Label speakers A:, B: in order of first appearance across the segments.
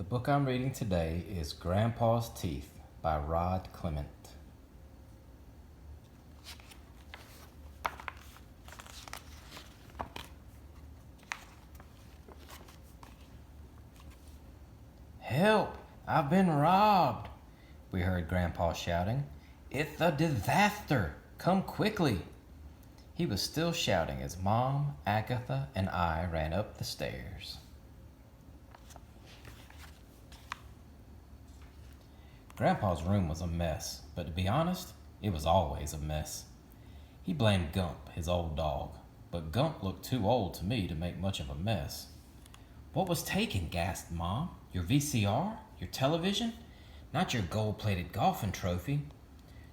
A: The book I'm reading today is Grandpa's Teeth by Rod Clement. Help! I've been robbed! We heard Grandpa shouting. It's a disaster! Come quickly! He was still shouting as Mom, Agatha, and I ran up the stairs. Grandpa's room was a mess, but to be honest, it was always a mess. He blamed Gump, his old dog, but Gump looked too old to me to make much of a mess. What was taken? Gasped Mom. Your VCR? Your television? Not your gold-plated golfing trophy.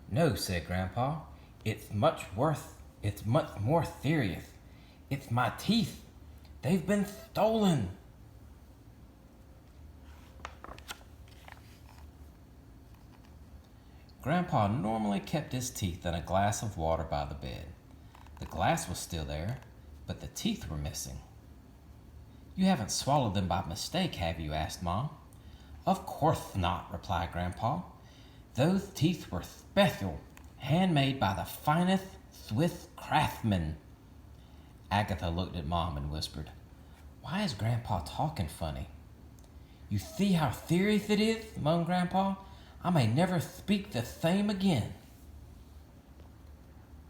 A: No, said Grandpa. It's much more serious. It's my teeth. They've been stolen. Grandpa normally kept his teeth in a glass of water by the bed. The glass was still there, but the teeth were missing. You haven't swallowed them by mistake, have you? Asked Mom. Of course not, replied Grandpa. Those teeth were special, handmade by the finest Swiss craftsmen. Agatha looked at Mom and whispered, Why is Grandpa talking funny? You see how serious it is, moaned Grandpa. I may never speak the same again.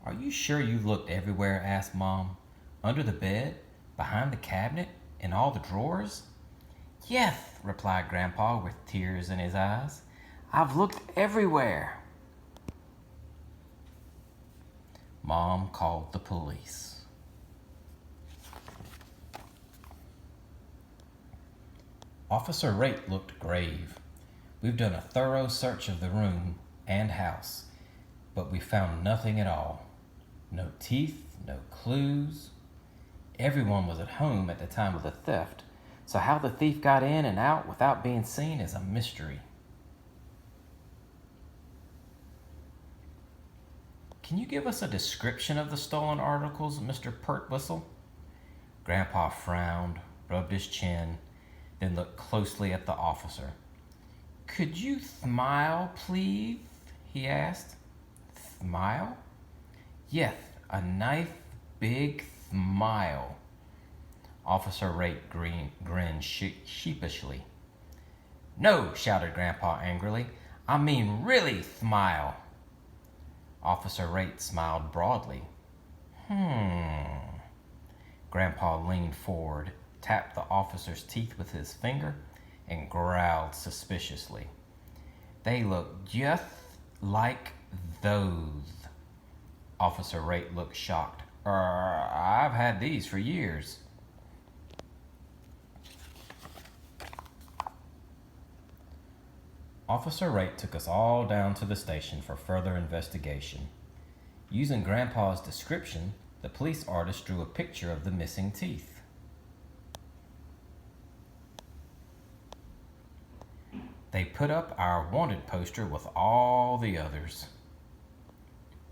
A: Are you sure you've looked everywhere? Asked Mom. Under the bed, behind the cabinet, in all the drawers? Yes, replied Grandpa with tears in his eyes. I've looked everywhere. Mom called the police. Officer Rate looked grave. We've done a thorough search of the room and house, but we found nothing at all. No teeth, no clues. Everyone was at home at the time of the theft, so how the thief got in and out without being seen is a mystery. Can you give us a description of the stolen articles, Mr. Pertwhistle? Grandpa frowned, rubbed his chin, then looked closely at the officer. Could you smile, please? He asked. Smile? Yes, a nice big smile. Officer Rate grinned sheepishly. No, shouted Grandpa angrily. I mean really smile. Officer Rate smiled broadly. Grandpa leaned forward, tapped the officer's teeth with his finger, and growled suspiciously. They look just like those. Officer Rate looked shocked. I've had these for years. Officer Rate took us all down to the station for further investigation. Using Grandpa's description, the police artist drew a picture of the missing teeth. They put up our wanted poster with all the others.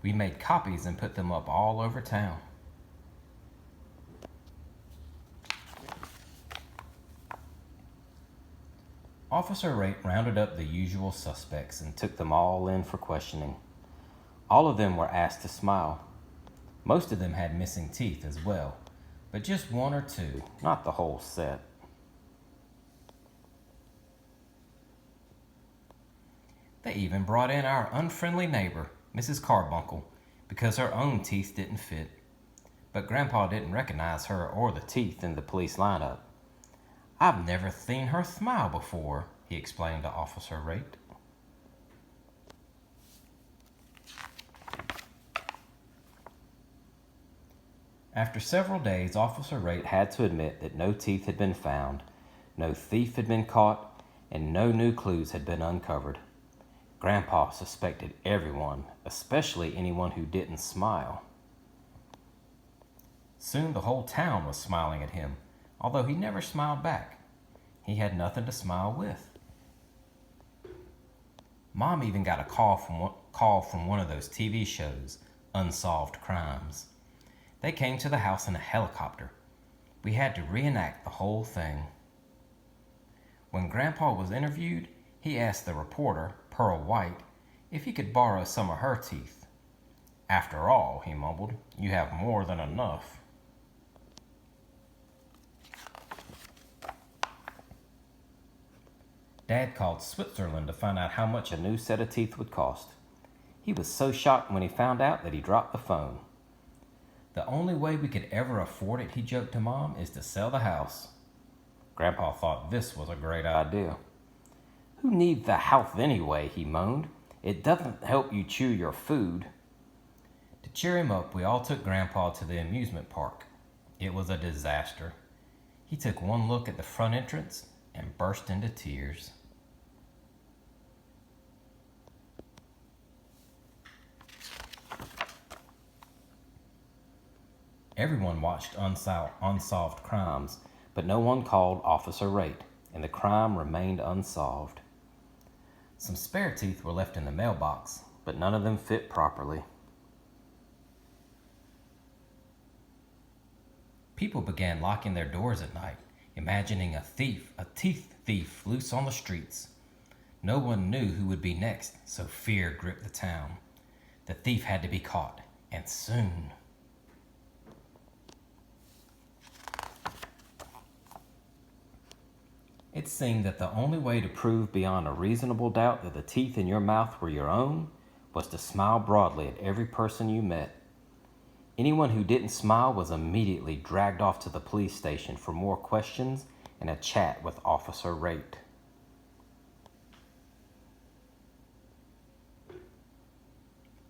A: We made copies and put them up all over town. Officer Rate rounded up the usual suspects and took them all in for questioning. All of them were asked to smile. Most of them had missing teeth as well, but just one or two, not the whole set. They even brought in our unfriendly neighbor, Mrs. Carbuncle, because her own teeth didn't fit. But Grandpa didn't recognize her or the teeth in the police lineup. I've never seen her smile before, he explained to Officer Rate. After several days, Officer Rate had to admit that no teeth had been found, no thief had been caught, and no new clues had been uncovered. Grandpa suspected everyone, especially anyone who didn't smile. Soon the whole town was smiling at him, although he never smiled back. He had nothing to smile with. Mom even got a call from one of those TV shows, Unsolved Crimes. They came to the house in a helicopter. We had to reenact the whole thing. When Grandpa was interviewed, he asked the reporter, Pearl White, if he could borrow some of her teeth. "After all," he mumbled, "you have more than enough." Dad called Switzerland to find out how much a new set of teeth would cost. He was so shocked when he found out that he dropped the phone. "The only way we could ever afford it," he joked to Mom, "is to sell the house." Grandpa thought this was a great idea. "Who needs the house anyway?" he moaned. "It doesn't help you chew your food." To cheer him up, we all took Grandpa to the amusement park. It was a disaster. He took one look at the front entrance and burst into tears. Everyone watched unsolved crimes, but no one called Officer Rate, and the crime remained unsolved. Some spare teeth were left in the mailbox, but none of them fit properly. People began locking their doors at night, imagining a teeth thief loose on the streets. No one knew who would be next, so fear gripped the town. The thief had to be caught, and soon. It seemed that the only way to prove beyond a reasonable doubt that the teeth in your mouth were your own was to smile broadly at every person you met. Anyone who didn't smile was immediately dragged off to the police station for more questions and a chat with Officer Rate.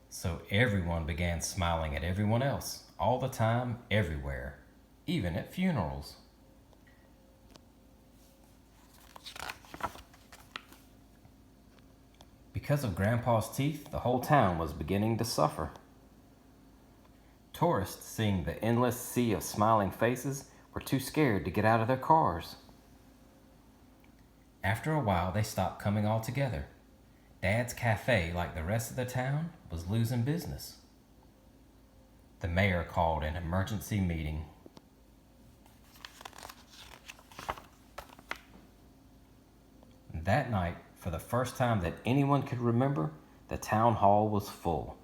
A: So everyone began smiling at everyone else, all the time, everywhere, even at funerals. Because of Grandpa's teeth, the whole town was beginning to suffer. Tourists, seeing the endless sea of smiling faces, were too scared to get out of their cars. After a while, they stopped coming altogether. Dad's cafe, like the rest of the town, was losing business. The mayor called an emergency meeting. That night, for the first time that anyone could remember, the town hall was full.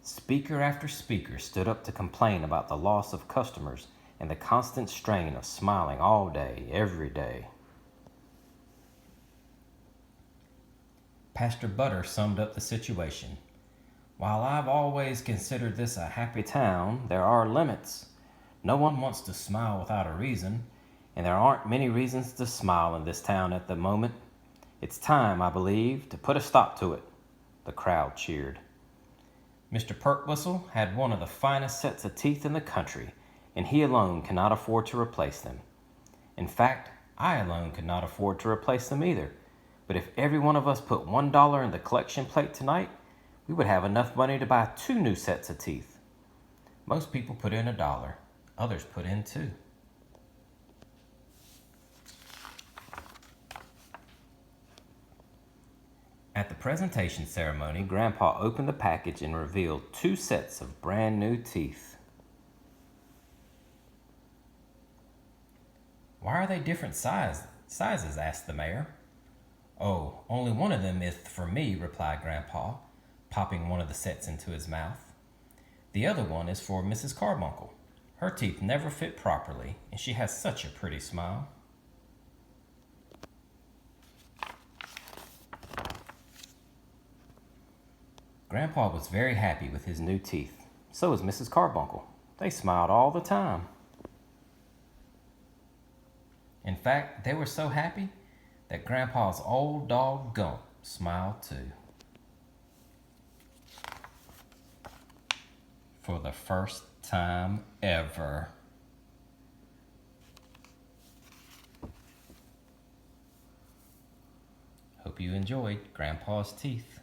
A: Speaker after speaker stood up to complain about the loss of customers and the constant strain of smiling all day, every day. Pastor Butter summed up the situation. "While I've always considered this a happy town, there are limits. No one wants to smile without a reason, and there aren't many reasons to smile in this town at the moment. It's time, I believe, to put a stop to it." The crowd cheered. Mr. Pertwhistle had one of the finest sets of teeth in the country, and he alone cannot afford to replace them. In fact, I alone could not afford to replace them either. But if every one of us put $1 in the collection plate tonight, we would have enough money to buy 2 new sets of teeth. Most people put in $1. Others put in 2. At the presentation ceremony, Grandpa opened the package and revealed 2 sets of brand new teeth. "Why are they different sizes?" asked the mayor. "Oh, only one of them is for me," replied Grandpa, popping one of the sets into his mouth. "The other one is for Mrs. Carbuncle. Her teeth never fit properly, and she has such a pretty smile." Grandpa was very happy with his new teeth. So was Mrs. Carbuncle. They smiled all the time. In fact, they were so happy that Grandpa's old dog Gump smiled too. For the first time ever. Hope you enjoyed Grandpa's Teeth.